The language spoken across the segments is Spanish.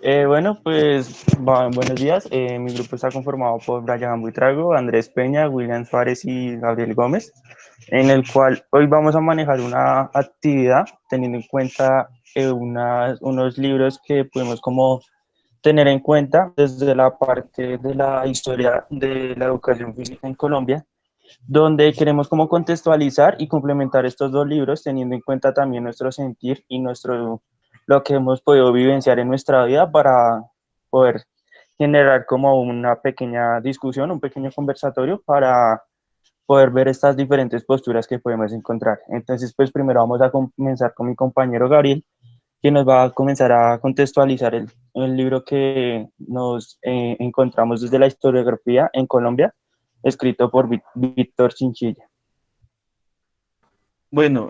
Bueno, pues buenos días. Mi grupo está conformado por Brian Buitrago, Andrés Peña, William Suárez y Gabriel Gómez, en el cual hoy vamos a manejar una actividad teniendo en cuenta unos libros que podemos como tener en cuenta desde la parte de la historia de la educación física en Colombia, donde queremos como contextualizar y complementar estos dos libros teniendo en cuenta también nuestro sentir y lo que hemos podido vivenciar en nuestra vida para poder generar como una pequeña discusión, un pequeño conversatorio para poder ver estas diferentes posturas que podemos encontrar. Entonces, pues primero vamos a comenzar con mi compañero Gabriel, que nos va a comenzar a contextualizar el libro que nos encontramos desde la historiografía en Colombia, escrito por Víctor Chinchilla. Bueno,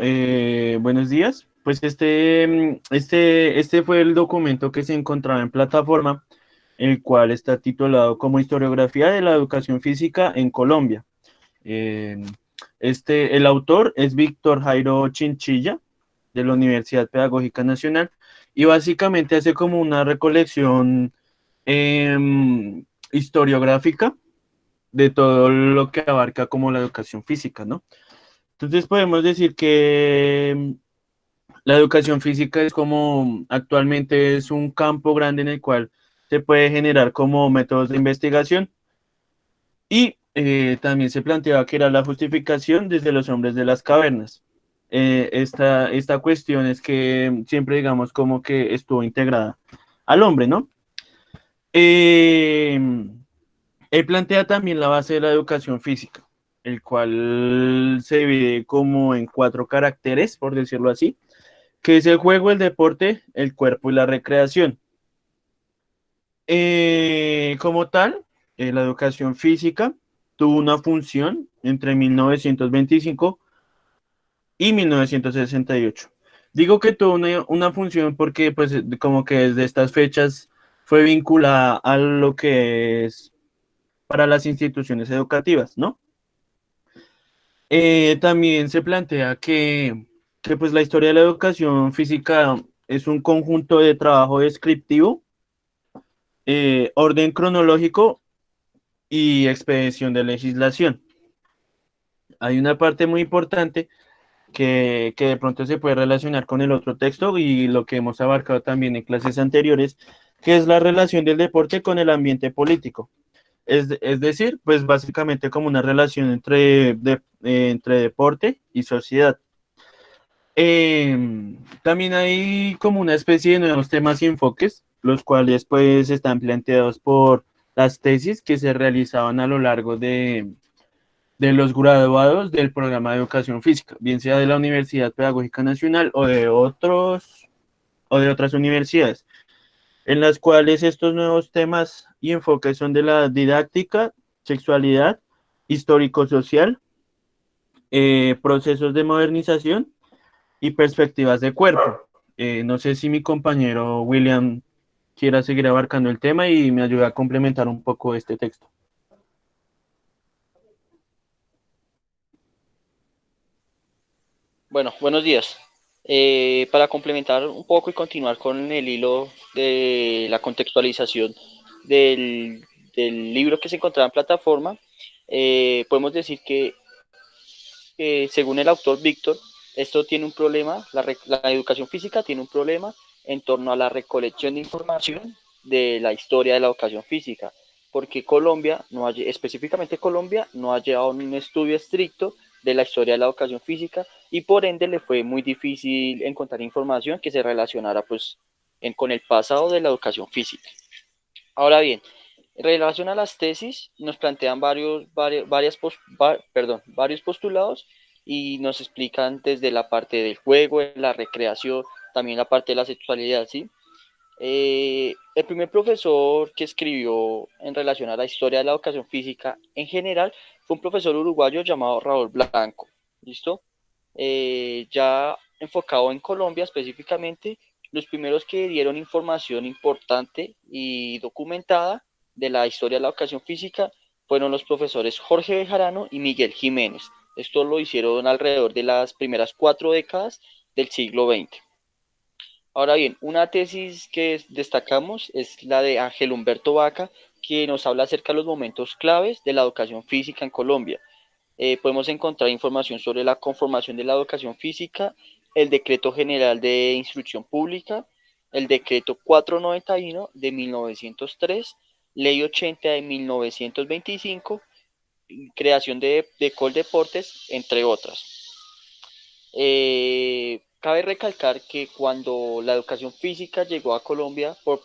buenos días. Pues este fue el documento que se encontraba en plataforma, el cual está titulado como Historiografía de la Educación Física en Colombia. Eh, el autor es Víctor Jairo Chinchilla, de la Universidad Pedagógica Nacional, y básicamente hace como una recolección historiográfica de todo lo que abarca como la educación física, ¿no? Entonces podemos decir que la educación física es como actualmente es un campo grande en el cual se puede generar como métodos de investigación y también se planteaba que era la justificación desde los hombres de las cavernas. Esta cuestión es que siempre digamos como que estuvo integrada al hombre, ¿no? Eh, Él plantea también la base de la educación física, el cual se divide como en cuatro caracteres, por decirlo así, que es el juego, el deporte, el cuerpo y la recreación. Como tal, la educación física tuvo una función entre 1925 y 1968. Digo que tuvo una función porque pues como que desde estas fechas fue vinculada a lo que es para las instituciones educativas, ¿no? También se plantea que pues la historia de la educación física es un conjunto de trabajo descriptivo, orden cronológico y expedición de legislación. Hay una parte muy importante que de pronto se puede relacionar con el otro texto y lo que hemos abarcado también en clases anteriores, que es la relación del deporte con el ambiente político. Es decir, pues básicamente como una relación entre deporte y sociedad. También hay como una especie de nuevos temas y enfoques, los cuales pues están planteados por las tesis que se realizaban a lo largo de los graduados del programa de educación física, bien sea de la Universidad Pedagógica Nacional o de otras universidades, en las cuales estos nuevos temas y enfoques son de la didáctica, sexualidad, histórico-social, procesos de modernización y perspectivas de cuerpo. No sé si mi compañero William quiera seguir abarcando el tema y me ayuda a complementar un poco este texto. Bueno, buenos días. Para complementar un poco y continuar con el hilo de la contextualización del, del libro que se encontraba en plataforma, podemos decir que según el autor Víctor, esto tiene un problema, la educación física tiene un problema en torno a la recolección de información de la historia de la educación física, porque Colombia, no ha, específicamente Colombia, no ha llevado un estudio estricto de la historia de la educación física y por ende le fue muy difícil encontrar información que se relacionara pues con el pasado de la educación física. Ahora bien, en relación a las tesis, nos plantean varios postulados y nos explican desde la parte del juego, la recreación, también la parte de la sexualidad, ¿sí? El primer profesor que escribió en relación a la historia de la educación física en general fue un profesor uruguayo llamado Raúl Blanco, ¿listo? Ya enfocado en Colombia específicamente, los primeros que dieron información importante y documentada de la historia de la educación física fueron los profesores Jorge Bejarano y Miguel Jiménez. Esto lo hicieron alrededor de las primeras 4 décadas del siglo XX. Ahora bien, una tesis que destacamos es la de Ángel Humberto Vaca, que nos habla acerca de los momentos claves de la educación física en Colombia. Podemos encontrar información sobre la conformación de la educación física, el Decreto General de Instrucción Pública, el Decreto 491 de 1903, Ley 80 de 1925, creación de Coldeportes, entre otras. Cabe recalcar que cuando la educación física llegó a Colombia por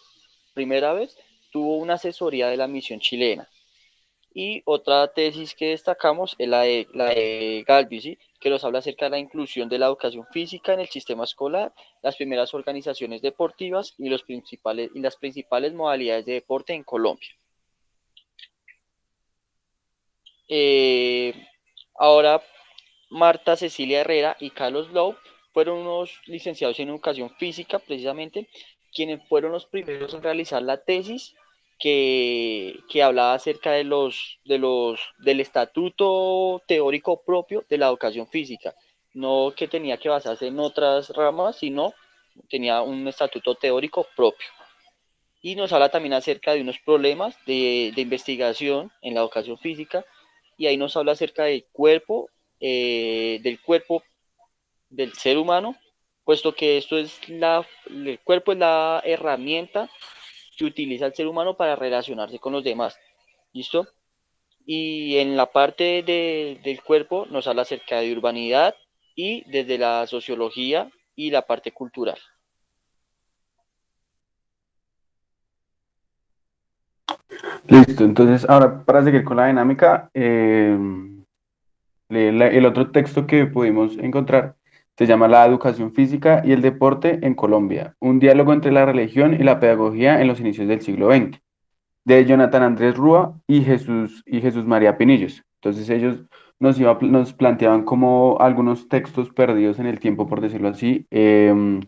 primera vez, tuvo una asesoría de la misión chilena. Y otra tesis que destacamos es la de Galvi, ¿sí? Que nos habla acerca de la inclusión de la educación física en el sistema escolar, las primeras organizaciones deportivas y las principales modalidades de deporte en Colombia. Eh, Ahora, Marta Cecilia Herrera y Carlos Lowe fueron unos licenciados en educación física, precisamente, quienes fueron los primeros en realizar la tesis que hablaba acerca del estatuto teórico propio de la educación física. No que tenía que basarse en otras ramas, sino tenía un estatuto teórico propio. Y nos habla también acerca de unos problemas de investigación en la educación física, y ahí nos habla acerca del cuerpo del ser humano, puesto que el cuerpo es la herramienta que utiliza el ser humano para relacionarse con los demás. ¿Listo? Y en la parte del cuerpo nos habla acerca de urbanidad y desde la sociología y la parte cultural. Listo, entonces ahora para seguir con la dinámica, el otro texto que pudimos encontrar se llama La educación física y el deporte en Colombia, un diálogo entre la religión y la pedagogía en los inicios del siglo XX, de Jonathan Andrés Rúa y Jesús María Pinillos. Entonces ellos nos planteaban como algunos textos perdidos en el tiempo, por decirlo así, que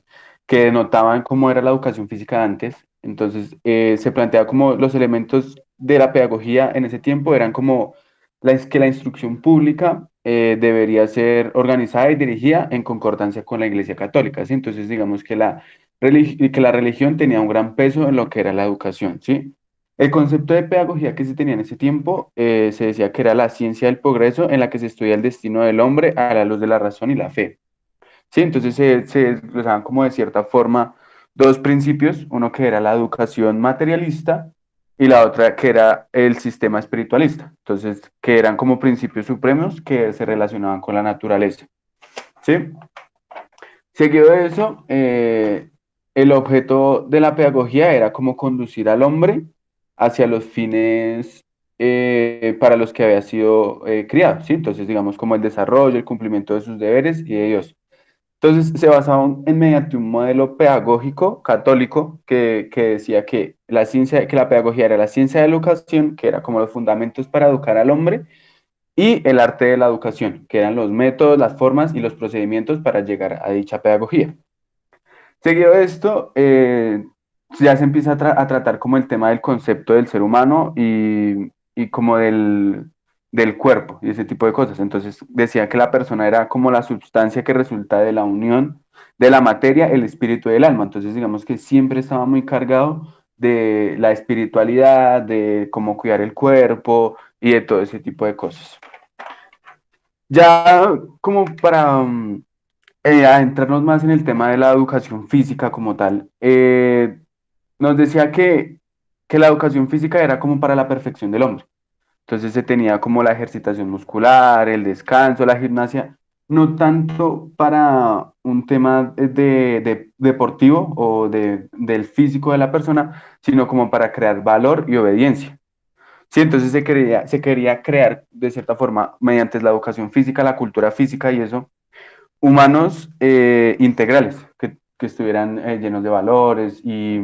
denotaban cómo era la educación física antes. Entonces se planteaba como los elementos de la pedagogía en ese tiempo eran como que la instrucción pública debería ser organizada y dirigida en concordancia con la Iglesia Católica, ¿sí? Entonces digamos que que la religión tenía un gran peso en lo que era la educación, ¿sí? El concepto de pedagogía que se tenía en ese tiempo se decía que era la ciencia del progreso en la que se estudia el destino del hombre a la luz de la razón y la fe. Sí, entonces se expresaban como de cierta forma dos principios, uno que era la educación materialista y la otra que era el sistema espiritualista. Entonces, que eran como principios supremos que se relacionaban con la naturaleza. ¿Sí? Seguido de eso, el objeto de la pedagogía era como conducir al hombre hacia los fines para los que había sido criado, ¿sí? Entonces, digamos, como el desarrollo, el cumplimiento de sus deberes y de Dios. Entonces, se basaba en mediante un modelo pedagógico católico que decía que que la pedagogía era la ciencia de la educación, que era como los fundamentos para educar al hombre, y el arte de la educación, que eran los métodos, las formas y los procedimientos para llegar a dicha pedagogía. Seguido de esto, ya se empieza a tratar como el tema del concepto del ser humano y como del cuerpo y ese tipo de cosas. Entonces decía que la persona era como la sustancia que resulta de la unión de la materia, el espíritu y el alma. Entonces digamos que siempre estaba muy cargado de la espiritualidad, de cómo cuidar el cuerpo y de todo ese tipo de cosas. Ya como para adentrarnos más en el tema de la educación física como tal, nos decía que la educación física era como para la perfección del hombre. Entonces se tenía como la ejercitación muscular, el descanso, la gimnasia, no tanto para un tema deportivo o del físico de la persona, sino como para crear valor y obediencia. Sí, entonces se quería crear de cierta forma, mediante la educación física, la cultura física y eso, humanos integrales, que estuvieran llenos de valores y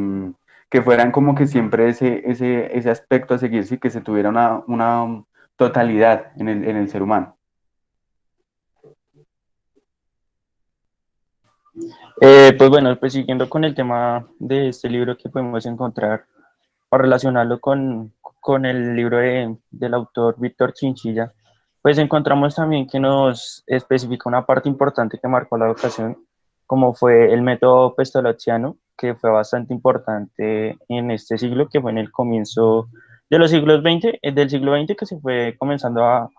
que fueran como que siempre ese aspecto a seguir, sí, que se tuviera una totalidad en el ser humano. Pues bueno, pues siguiendo con el tema de este libro que podemos encontrar o relacionarlo con el libro del autor Víctor Chinchilla, pues encontramos también que nos especifica una parte importante que marcó la educación como fue el método pestalozziano, que fue bastante importante en este siglo, que fue en el comienzo de los siglos XX, del siglo XX, que se fue comenzando a,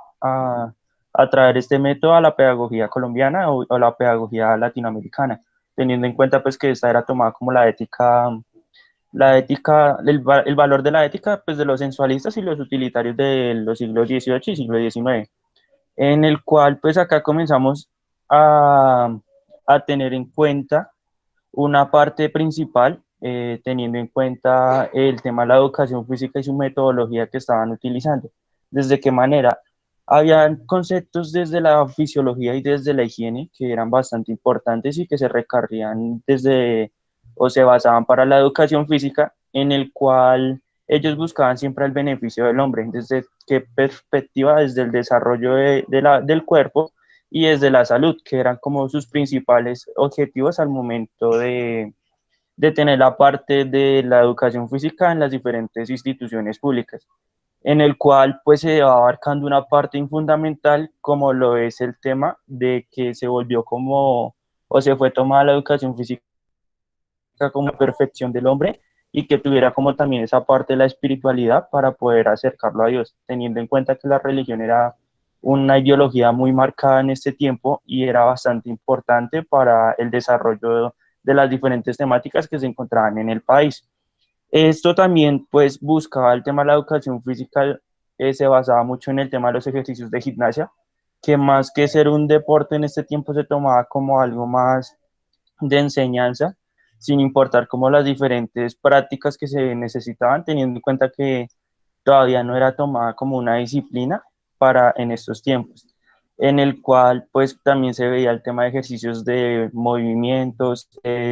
a traer este método a la pedagogía colombiana o la pedagogía latinoamericana, teniendo en cuenta pues que esta era tomada como la ética, el valor de la ética pues de los sensualistas y los utilitarios de los siglos XVIII y siglo XIX, en el cual pues acá comenzamos a, a tener en cuenta una parte principal, teniendo en cuenta el tema de la educación física y su metodología que estaban utilizando. ¿Desde qué manera? Habían conceptos desde la fisiología y desde la higiene que eran bastante importantes y que se recarrían desde o se basaban para la educación física, en el cual ellos buscaban siempre el beneficio del hombre. ¿Desde qué perspectiva? Desde el desarrollo del cuerpo y desde la salud, que eran como sus principales objetivos al momento de tener la parte de la educación física en las diferentes instituciones públicas, en el cual pues se va abarcando una parte fundamental como lo es el tema de que se volvió como o se fue tomada la educación física como perfección del hombre y que tuviera como también esa parte de la espiritualidad para poder acercarlo a Dios, teniendo en cuenta que la religión era una ideología muy marcada en este tiempo y era bastante importante para el desarrollo de las diferentes temáticas que se encontraban en el país. Esto también pues buscaba el tema de la educación física, se basaba mucho en el tema de los ejercicios de gimnasia, que más que ser un deporte en este tiempo se tomaba como algo más de enseñanza, sin importar como las diferentes prácticas que se necesitaban, teniendo en cuenta que todavía no era tomada como una disciplina para en estos tiempos, en el cual pues también se veía el tema de ejercicios de movimientos,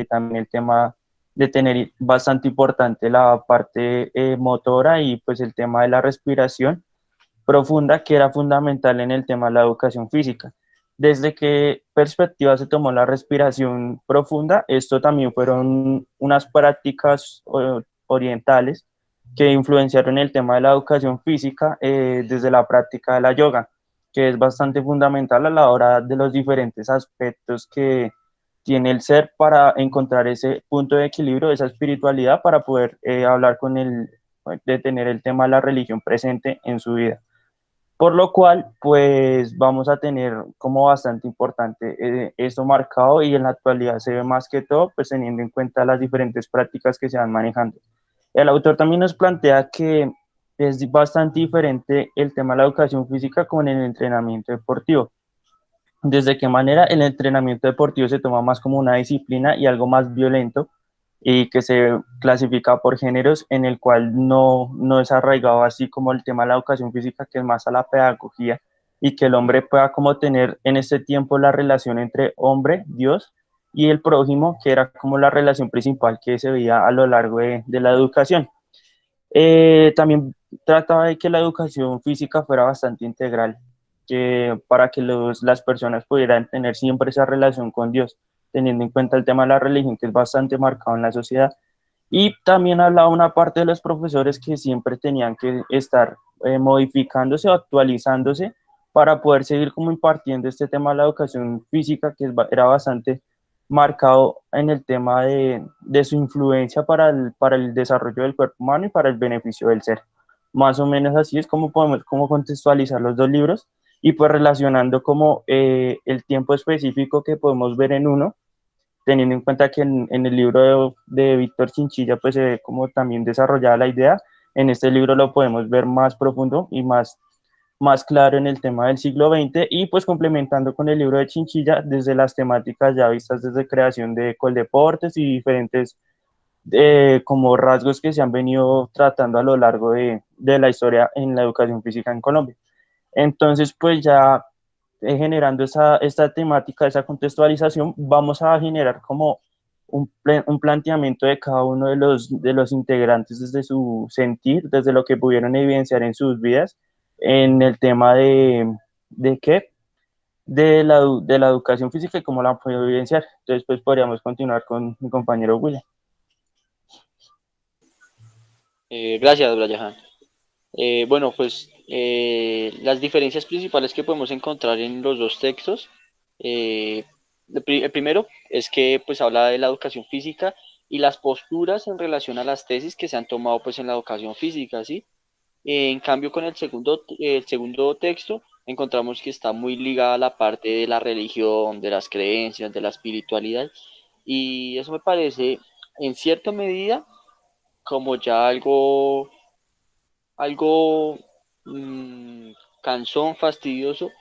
también el tema de tener bastante importante la parte motora y pues el tema de la respiración profunda que era fundamental en el tema de la educación física. ¿Desde qué perspectiva se tomó la respiración profunda? Esto también fueron unas prácticas orientales que influenciaron el tema de la educación física desde la práctica de la yoga, que es bastante fundamental a la hora de los diferentes aspectos que tiene el ser para encontrar ese punto de equilibrio, esa espiritualidad para poder hablar con de tener el tema de la religión presente en su vida. Por lo cual, pues vamos a tener como bastante importante esto marcado y en la actualidad se ve más que todo, pues teniendo en cuenta las diferentes prácticas que se van manejando. El autor también nos plantea que es bastante diferente el tema de la educación física con el entrenamiento deportivo. ¿Desde qué manera el entrenamiento deportivo se toma más como una disciplina y algo más violento y que se clasifica por géneros en el cual no es arraigado así como el tema de la educación física, que es más a la pedagogía y que el hombre pueda como tener en este tiempo la relación entre hombre, Dios y el prójimo, que era como la relación principal que se veía a lo largo de la educación. También trataba de que la educación física fuera bastante integral, que para que las personas pudieran tener siempre esa relación con Dios, teniendo en cuenta el tema de la religión, que es bastante marcado en la sociedad. Y también hablaba una parte de los profesores que siempre tenían que estar modificándose o actualizándose para poder seguir como impartiendo este tema de la educación física, que era bastante marcado en el tema de su influencia para el desarrollo del cuerpo humano y para el beneficio del ser. Más o menos así es como podemos como contextualizar los dos libros y pues relacionando como el tiempo específico que podemos ver en uno, teniendo en cuenta que en el libro de Víctor Chinchilla pues se ve como también desarrollada la idea, en este libro lo podemos ver más profundo y más claro en el tema del siglo XX y pues complementando con el libro de Chinchilla desde las temáticas ya vistas desde creación de coldeportes y diferentes como rasgos que se han venido tratando a lo largo de la historia en la educación física en Colombia. Entonces pues ya generando esta temática, esa contextualización, vamos a generar como un planteamiento de cada uno de los integrantes desde su sentir, desde lo que pudieron evidenciar en sus vidas, en el tema de qué, de la educación física y cómo la han podido evidenciar. Entonces, pues podríamos continuar con mi compañero William. Gracias, Brian. Bueno, pues las diferencias principales que podemos encontrar en los dos textos, eh, El primero es que pues habla de la educación física y las posturas en relación a las tesis que se han tomado pues en la educación física, ¿sí? En cambio, con el segundo texto, encontramos que está muy ligada a la parte de la religión, de las creencias, de la espiritualidad, y eso me parece, en cierta medida, como ya algo cansón, fastidioso,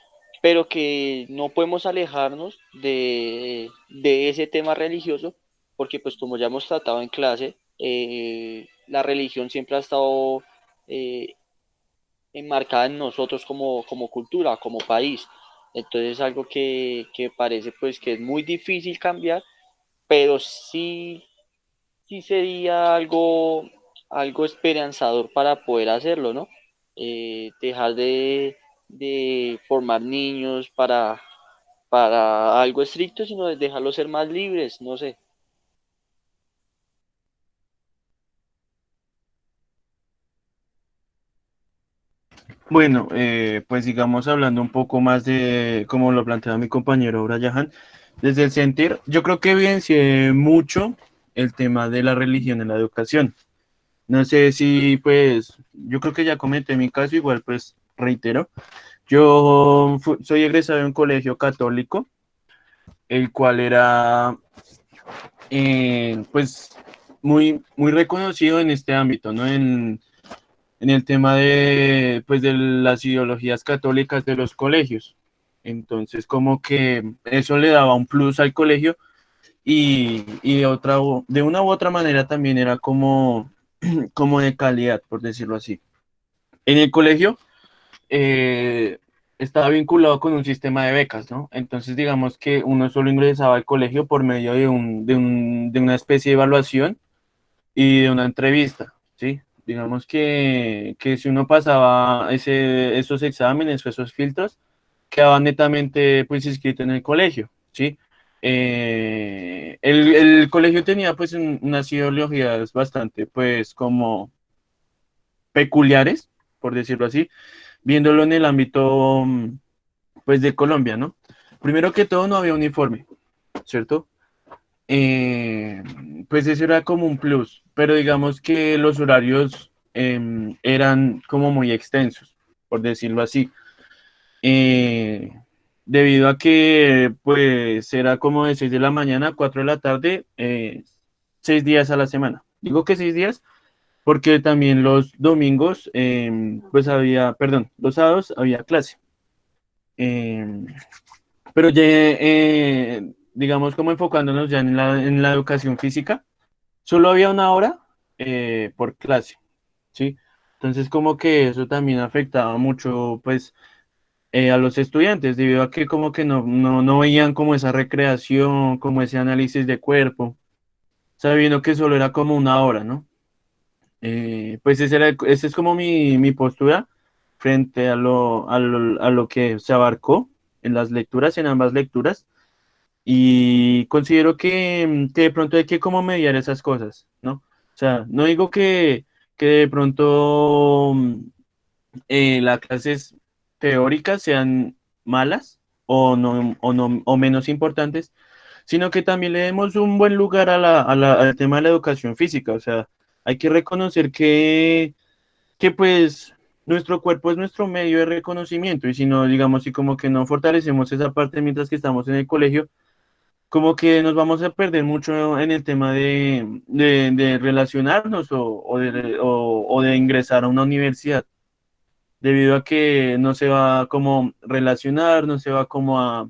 pero que no podemos alejarnos de ese tema religioso, porque pues como ya hemos tratado en clase, la religión siempre ha estado eh, enmarcada en nosotros como cultura, como país. Entonces es algo que parece pues que es muy difícil cambiar, pero sí sería algo esperanzador para poder hacerlo, ¿no? Dejar de formar niños para algo estricto, sino de dejarlos ser más libres, no sé. Bueno, pues sigamos hablando un poco más de cómo lo planteaba mi compañero Brian. Desde el sentir, yo creo que evidencié mucho el tema de la religión en la educación. No sé si, pues, yo creo que ya comenté mi caso, igual, pues, reitero. Soy egresado de un colegio católico, el cual era, pues, muy reconocido en este ámbito, ¿no? En el tema de, pues, de las ideologías católicas de los colegios. Entonces, como que eso le daba un plus al colegio y de una u otra manera también era como de calidad, por decirlo así. En el colegio eh, estaba vinculado con un sistema de becas, ¿no? Entonces, digamos que uno solo ingresaba al colegio por medio de una especie de evaluación y de una entrevista, ¿sí? Digamos que si uno pasaba esos exámenes o esos filtros, quedaba netamente pues inscrito en el colegio, ¿sí? El colegio tenía pues unas ideologías bastante pues como peculiares, por decirlo así, viéndolo en el ámbito pues de Colombia, ¿no? Primero que todo no había uniforme, ¿cierto? Eh, pues eso era como un plus, pero digamos que los horarios eran como muy extensos, por decirlo así. Eh, Debido a que pues era como de 6 de la mañana a 4 de la tarde, 6 días a la semana. Digo que 6 días porque también los domingos, pues había, perdón, los sábados había clase. Em, pero ya, digamos, como enfocándonos ya en la educación física, solo había una hora por clase, ¿sí? Entonces, como que eso también afectaba mucho, pues, a los estudiantes, debido a que como que no veían como esa recreación, como ese análisis de cuerpo, sabiendo que solo era como una hora, ¿no? Pues esa es como mi postura frente a lo que se abarcó en las lecturas, en ambas lecturas, y considero que de pronto hay que como mediar esas cosas, ¿no? O sea, no digo que de pronto las clases teóricas sean malas o menos importantes, sino que también le demos un buen lugar al tema de la educación física. O sea, hay que reconocer que pues nuestro cuerpo es nuestro medio de reconocimiento y si no, digamos, y como que no fortalecemos esa parte mientras que estamos en el colegio, como que nos vamos a perder mucho en el tema de relacionarnos o de ingresar a una universidad debido a que no se va como relacionar, no se va como a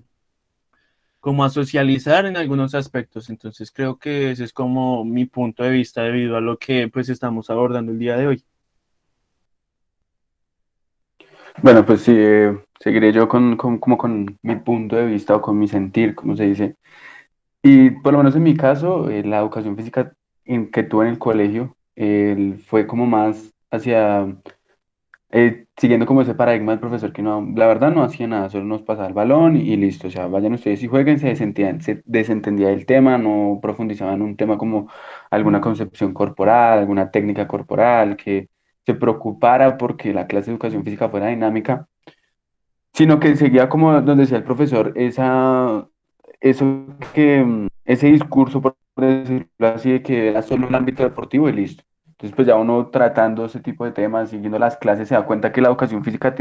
socializar en algunos aspectos. Entonces creo que ese es como mi punto de vista debido a lo que pues estamos abordando el día de hoy. Bueno, pues sí, seguiré yo como con mi punto de vista o con mi sentir, como se dice. Y por lo menos en mi caso, la educación física que tuve en el colegio fue como más hacia, siguiendo como ese paradigma del profesor que no, la verdad no hacía nada, solo nos pasaba el balón y listo, o sea, vayan ustedes y jueguen, se desentendía del tema, no profundizaba en un tema como alguna concepción corporal, alguna técnica corporal, que se preocupara porque la clase de educación física fuera dinámica, sino que seguía como donde decía el profesor, eso ese discurso, por decirlo así, de que era solo un ámbito deportivo y listo. Entonces, pues ya uno tratando ese tipo de temas, siguiendo las clases, se da cuenta que la educación física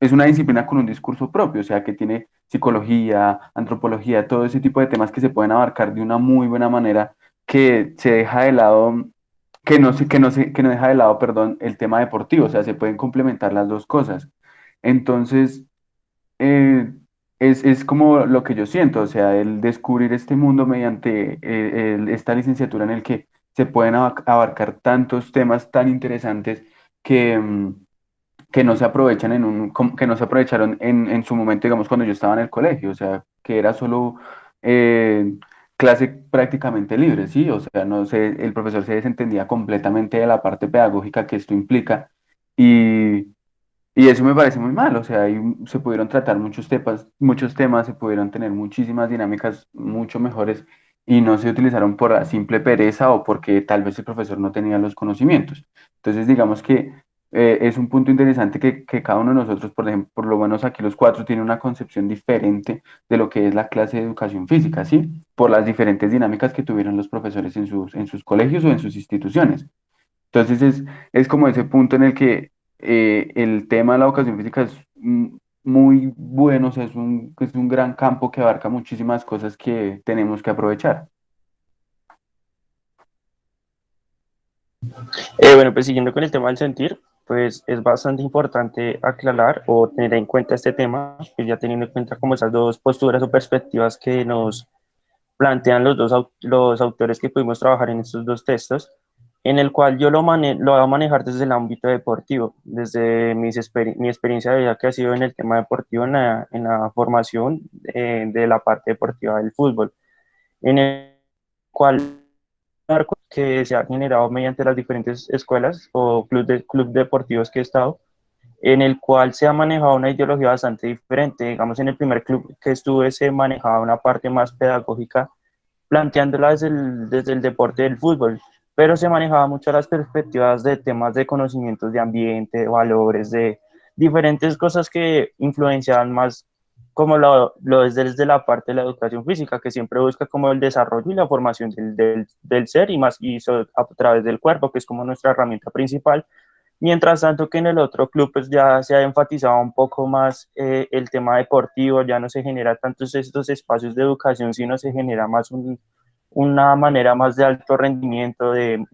es una disciplina con un discurso propio, o sea, que tiene psicología, antropología, todo ese tipo de temas que se pueden abarcar de una muy buena manera, que se deja de lado, que no deja de lado, perdón, el tema deportivo, o sea, se pueden complementar las dos cosas. Entonces, eh, es como lo que yo siento, o sea, el descubrir este mundo mediante esta licenciatura en el que se pueden abarcar tantos temas tan interesantes que, que no se aprovechan que no se aprovecharon en su momento, digamos, cuando yo estaba en el colegio, o sea, que era solo eh, clase prácticamente libre, ¿sí? O sea, no sé, el profesor se desentendía completamente de la parte pedagógica que esto implica y eso me parece muy mal, o sea, ahí se pudieron tratar muchos temas, se pudieron tener muchísimas dinámicas mucho mejores y no se utilizaron por la simple pereza o porque tal vez el profesor no tenía los conocimientos. Entonces, digamos que es un punto interesante que cada uno de nosotros, por ejemplo, por lo menos aquí los cuatro, tiene una concepción diferente de lo que es la clase de educación física, ¿sí? Por las diferentes dinámicas que tuvieron los profesores en sus colegios o en sus instituciones. Entonces es como ese punto en el que el tema de la educación física es muy bueno, o sea, es un gran campo que abarca muchísimas cosas que tenemos que aprovechar. Bueno, pues siguiendo con el tema del sentir, pues es bastante importante aclarar o tener en cuenta este tema, pues ya teniendo en cuenta como esas dos posturas o perspectivas que nos plantean los autores que pudimos trabajar en estos dos textos, en el cual yo lo voy a manejar desde el ámbito deportivo, desde mi experiencia de vida que ha sido en el tema deportivo, en la formación de la parte deportiva del fútbol, en el cual que se ha generado mediante las diferentes escuelas o club deportivos que he estado, en el cual se ha manejado una ideología bastante diferente. Digamos, en el primer club que estuve se manejaba una parte más pedagógica, planteándola desde el deporte del fútbol, pero se manejaba mucho las perspectivas de temas de conocimientos de ambiente, de valores, de diferentes cosas que influenciaban más como lo es desde la parte de la educación física, que siempre busca como el desarrollo y la formación del ser y más a través del cuerpo, que es como nuestra herramienta principal. Mientras tanto que en el otro club pues ya se ha enfatizado un poco más el tema deportivo, ya no se genera tantos estos espacios de educación, sino se genera más una manera más de alto rendimiento, de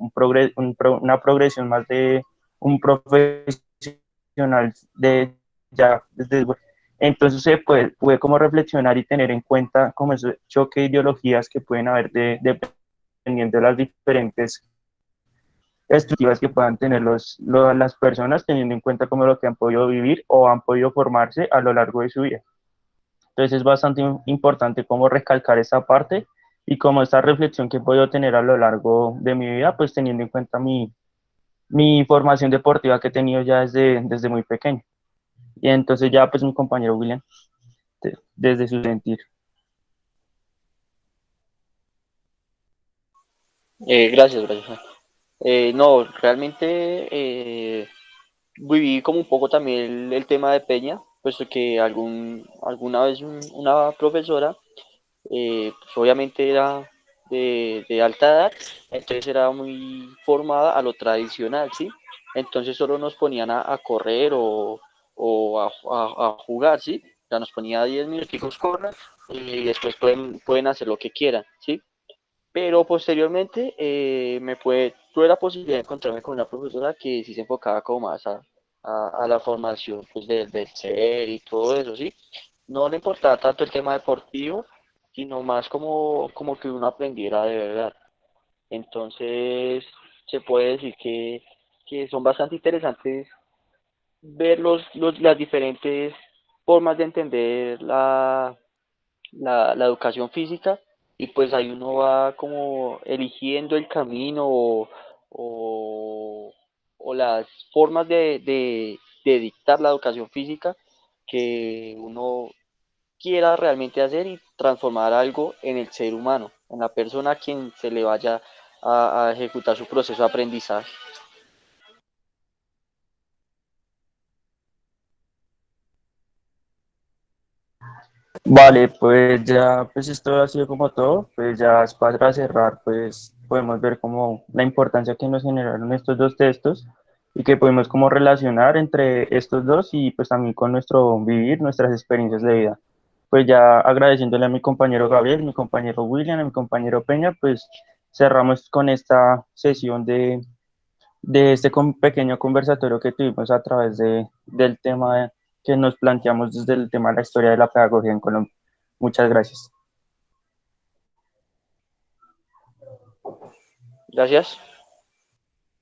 una progresión más de un profesional de ya desde, entonces puede como reflexionar y tener en cuenta como ese choque de ideologías que pueden haber dependiendo de las diferentes estructuras que puedan tener las personas teniendo en cuenta como lo que han podido vivir o han podido formarse a lo largo de su vida. Entonces es bastante importante como recalcar esa parte y como esta reflexión que he podido tener a lo largo de mi vida, pues teniendo en cuenta mi formación deportiva que he tenido ya desde muy pequeño. Y entonces ya pues mi compañero William, desde su sentir. Gracias, Brian. No, realmente viví como un poco también el tema de Peña, puesto que alguna vez una profesora, pues obviamente era de alta edad, entonces era muy formada a lo tradicional, ¿sí? Entonces solo nos ponían a correr o a jugar, ¿sí? O sea, nos ponía 10 minuticos correr y después pueden hacer lo que quieran, ¿sí? Pero posteriormente tuve la posibilidad de encontrarme con una profesora que sí se enfocaba como más a la formación pues, del ser y todo eso, ¿sí? No le importaba tanto el tema deportivo, sino más como que uno aprendiera de verdad. Entonces, se puede decir que son bastante interesantes ver las diferentes formas de entender la educación física y pues ahí uno va como eligiendo el camino o, o las formas de dictar la educación física que uno quiera realmente hacer y transformar algo en el ser humano, en la persona a quien se le vaya a ejecutar su proceso de aprendizaje. Vale, pues ya, pues esto ha sido como todo, pues ya es para cerrar, pues podemos ver como la importancia que nos generaron estos dos textos y que podemos como relacionar entre estos dos y pues también con nuestro vivir, nuestras experiencias de vida. Pues ya agradeciéndole a mi compañero Gabriel, mi compañero William, a mi compañero Peña, pues cerramos con esta sesión de este pequeño conversatorio que tuvimos a través del tema que nos planteamos desde el tema de la historia de la pedagogía en Colombia. Muchas gracias. Gracias.